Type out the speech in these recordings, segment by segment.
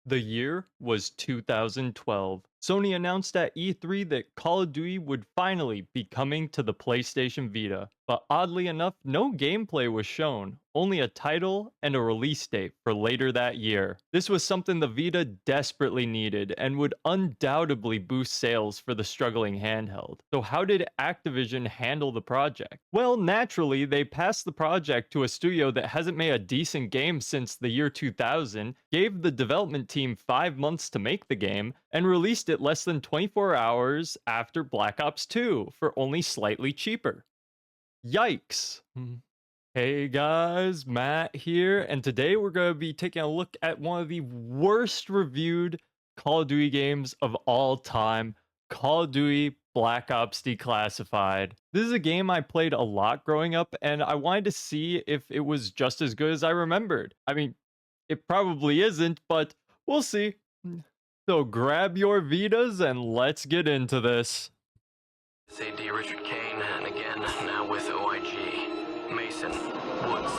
The year was 2012. Sony announced at E3 that Call of Duty would finally be coming to the PlayStation Vita, but oddly enough, no gameplay was shown, only a title and a release date for later that year. This was something the Vita desperately needed and would undoubtedly boost sales for the struggling handheld. So, how did Activision handle the project? Well, naturally, they passed the project to a studio that hasn't made a decent game since the year 2000, gave the development team 5 months to make the game, and released it less than 24 hours after Black Ops 2 for only slightly cheaper. Yikes. Hey guys, Matt here, and today we're going to be taking a look at one of the worst reviewed Call of Duty games of all time, Call of Duty Black Ops Declassified. This is a game I played a lot growing up, and I wanted to see if it was just as good as I remembered. I mean, it probably isn't, but we'll see. So grab your Vitas and let's get into this. AD Richard Kane, and again, now with OIG. Mason, Woods,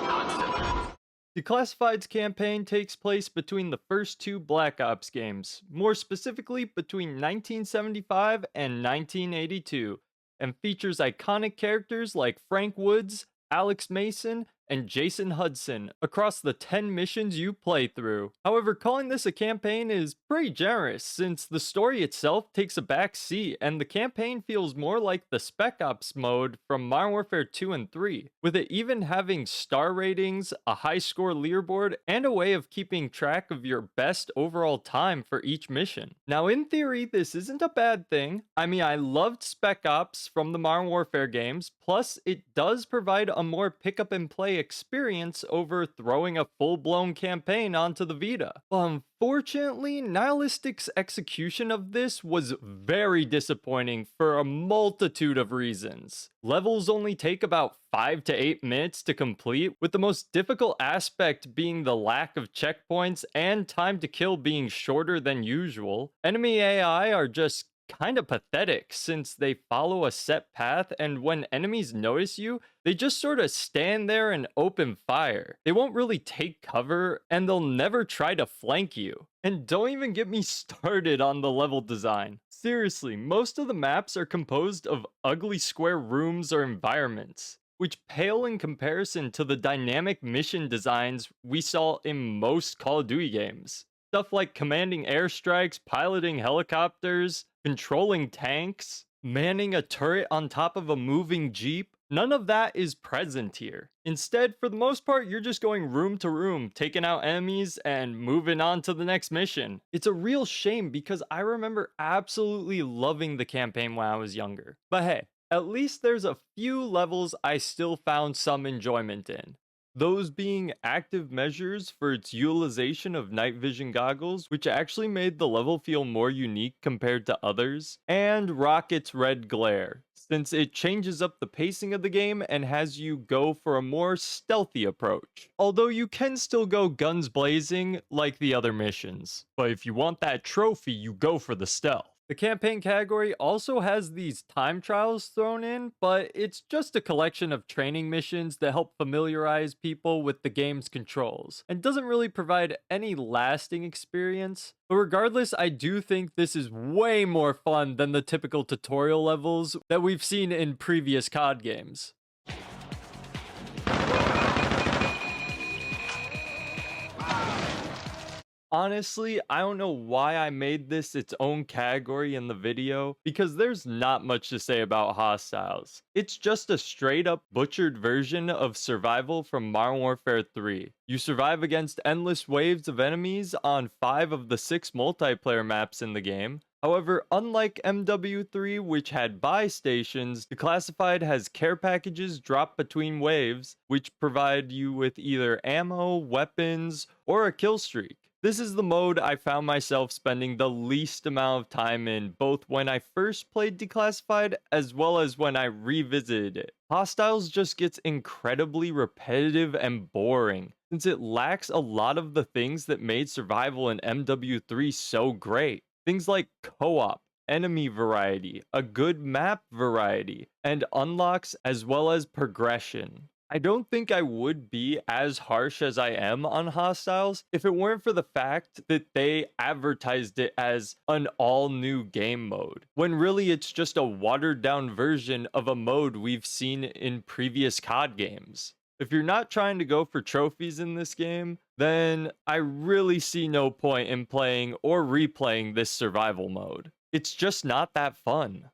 Hudson. Declassified's campaign takes place between the first two Black Ops games, more specifically between 1975 and 1982, and features iconic characters like Frank Woods, Alex Mason, and Jason Hudson across the 10 missions you play through. However, calling this a campaign is pretty generous since the story itself takes a back seat and the campaign feels more like the Spec Ops mode from Modern Warfare 2 and 3, with it even having star ratings, a high score leaderboard, and a way of keeping track of your best overall time for each mission. Now, in theory, this isn't a bad thing. I mean, I loved Spec Ops from the Modern Warfare games, plus it does provide a more pick up and play experience over throwing a full-blown campaign onto the Vita. But unfortunately, Nihilistic's execution of this was very disappointing for a multitude of reasons. Levels only take about 5 to 8 minutes to complete, with the most difficult aspect being the lack of checkpoints and time to kill being shorter than usual. Enemy AI are just kind of pathetic since they follow a set path, and when enemies notice you, they just sort of stand there and open fire. They won't really take cover, and they'll never try to flank you. And don't even get me started on the level design. Seriously, most of the maps are composed of ugly square rooms or environments, which pale in comparison to the dynamic mission designs we saw in most Call of Duty games. Stuff like commanding airstrikes, piloting helicopters, controlling tanks, manning a turret on top of a moving jeep. None of that is present here. Instead, for the most part, you're just going room to room, taking out enemies and moving on to the next mission. It's a real shame because I remember absolutely loving the campaign when I was younger. But hey, at least there's a few levels I still found some enjoyment in. Those being active measures for its utilization of night vision goggles, which actually made the level feel more unique compared to others, and Rocket's red glare, since it changes up the pacing of the game and has you go for a more stealthy approach. Although you can still go guns blazing like the other missions, but if you want that trophy, you go for the stealth. The campaign category also has these time trials thrown in, but it's just a collection of training missions that help familiarize people with the game's controls, and doesn't really provide any lasting experience. But regardless, I do think this is way more fun than the typical tutorial levels that we've seen in previous COD games. Honestly, I don't know why I made this its own category in the video, because there's not much to say about Hostiles. It's just a straight up butchered version of survival from Modern Warfare 3. You survive against endless waves of enemies on 5 of the 6 multiplayer maps in the game. However, unlike MW3, which had buy stations, Declassified has care packages dropped between waves, which provide you with either ammo, weapons, or a kill streak. This is the mode I found myself spending the least amount of time in, both when I first played Declassified as well as when I revisited it. Hostiles just gets incredibly repetitive and boring, since it lacks a lot of the things that made survival in MW3 so great. Things like co-op, enemy variety, a good map variety, and unlocks as well as progression. I don't think I would be as harsh as I am on Hostiles if it weren't for the fact that they advertised it as an all new game mode, when really it's just a watered down version of a mode we've seen in previous COD games. If you're not trying to go for trophies in this game, then I really see no point in playing or replaying this survival mode. It's just not that fun.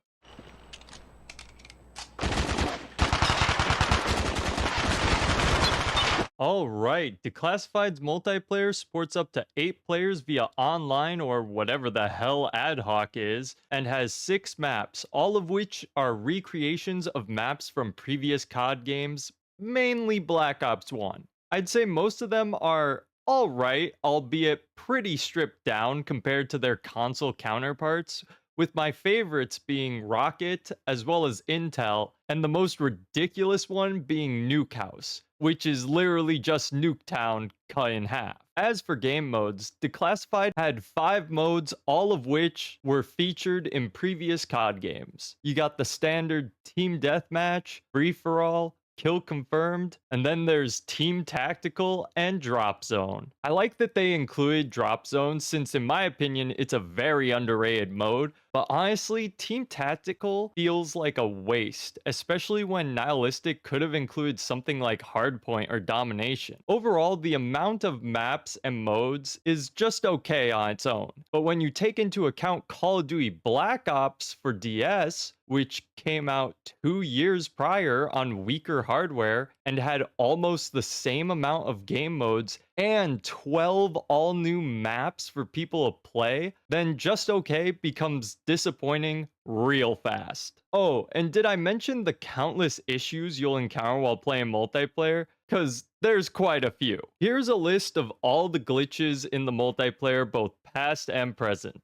All right, Declassified's multiplayer supports up to 8 players via online or whatever the hell ad hoc is, and has 6 maps, all of which are recreations of maps from previous COD games, mainly Black Ops 1. I'd say most of them are alright, albeit pretty stripped down compared to their console counterparts, with my favorites being Rocket, as well as Intel, and the most ridiculous one being Nuke House, which is literally just Nuketown cut in half. As for game modes, Declassified had 5 modes, all of which were featured in previous COD games. You got the standard Team Deathmatch, Free For All, Kill Confirmed, and then there's Team Tactical and Drop Zone. I like that they included Drop Zone since, in my opinion, it's a very underrated mode, but honestly, Team Tactical feels like a waste, especially when Nihilistic could have included something like Hardpoint or Domination. Overall, the amount of maps and modes is just okay on its own, but when you take into account Call of Duty Black Ops for DS, which came out 2 years prior on weaker hardware and had almost the same amount of game modes and 12 all new maps for people to play, then just okay becomes disappointing real fast. Oh, and did I mention the countless issues you'll encounter while playing multiplayer? Because there's quite a few. Here's a list of all the glitches in the multiplayer, both past and present.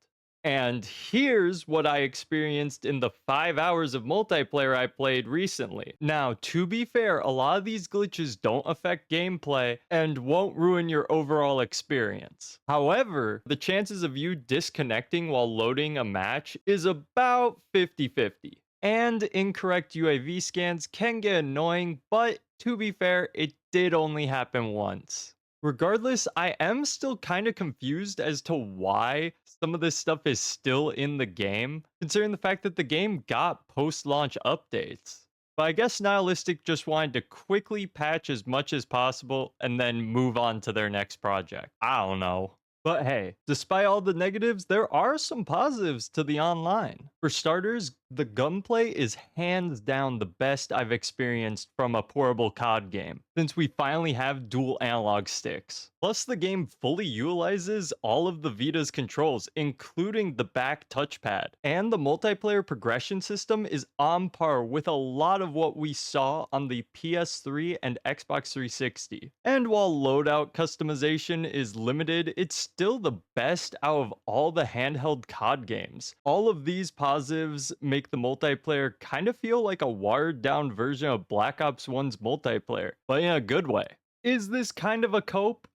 And here's what I experienced in the 5 hours of multiplayer I played recently. Now, to be fair, a lot of these glitches don't affect gameplay and won't ruin your overall experience. However, the chances of you disconnecting while loading a match is about 50-50. And incorrect UAV scans can get annoying, but to be fair, it did only happen once. Regardless, I am still kind of confused as to why some of this stuff is still in the game, considering the fact that the game got post launch updates. But I guess Nihilistic just wanted to quickly patch as much as possible and then move on to their next project. I don't know. But hey, despite all the negatives, there are some positives to the online. For starters, the gunplay is hands down the best I've experienced from a portable COD game, since we finally have dual analog sticks. Plus, the game fully utilizes all of the Vita's controls, including the back touchpad, and the multiplayer progression system is on par with a lot of what we saw on the PS3 and Xbox 360. And while loadout customization is limited, it's still the best out of all the handheld COD games. All of these positives make the multiplayer kind of feel like a watered down version of Black Ops 1's multiplayer, but in a good way. Is this kind of a cope?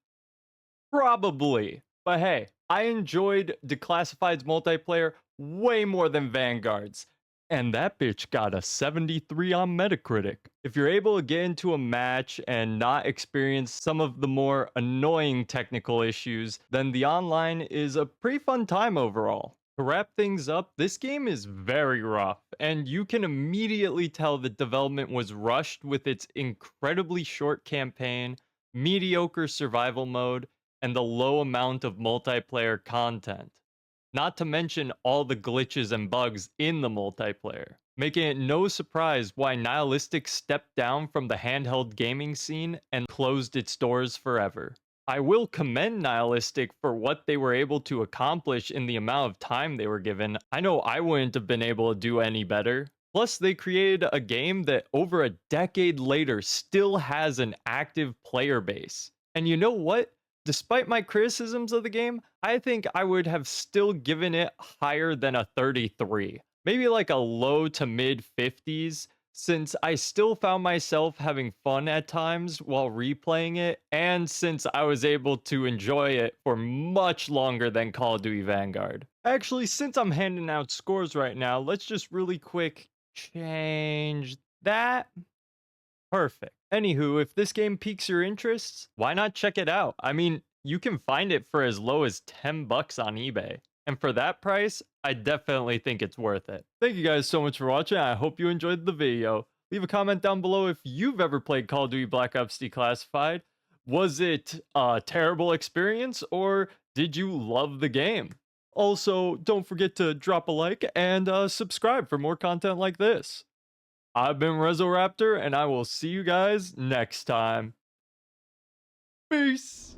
Probably. But hey, I enjoyed Declassified's multiplayer way more than Vanguard's. And that bitch got a 73 on Metacritic. If you're able to get into a match and not experience some of the more annoying technical issues, then the online is a pretty fun time overall. To wrap things up, this game is very rough, and you can immediately tell the development was rushed with its incredibly short campaign, mediocre survival mode, and the low amount of multiplayer content. Not to mention all the glitches and bugs in the multiplayer, making it no surprise why Nihilistic stepped down from the handheld gaming scene and closed its doors forever. I will commend Nihilistic for what they were able to accomplish in the amount of time they were given. I know I wouldn't have been able to do any better. Plus, they created a game that over a decade later still has an active player base. And you know what? Despite my criticisms of the game, I think I would have still given it higher than a 33. Maybe like a low to mid 50s, since I still found myself having fun at times while replaying it, and since I was able to enjoy it for much longer than Call of Duty Vanguard. Actually, since I'm handing out scores right now, let's just really quick change that. Perfect. Anywho, if this game piques your interests, why not check it out? I mean, you can find it for as low as 10 bucks on eBay. And for that price, I definitely think it's worth it. Thank you guys so much for watching. I hope you enjoyed the video. Leave a comment down below if you've ever played Call of Duty Black Ops Declassified. Was it a terrible experience or did you love the game? Also, don't forget to drop a like and subscribe for more content like this. I've been rezoraptor, and I will see you guys next time. Peace!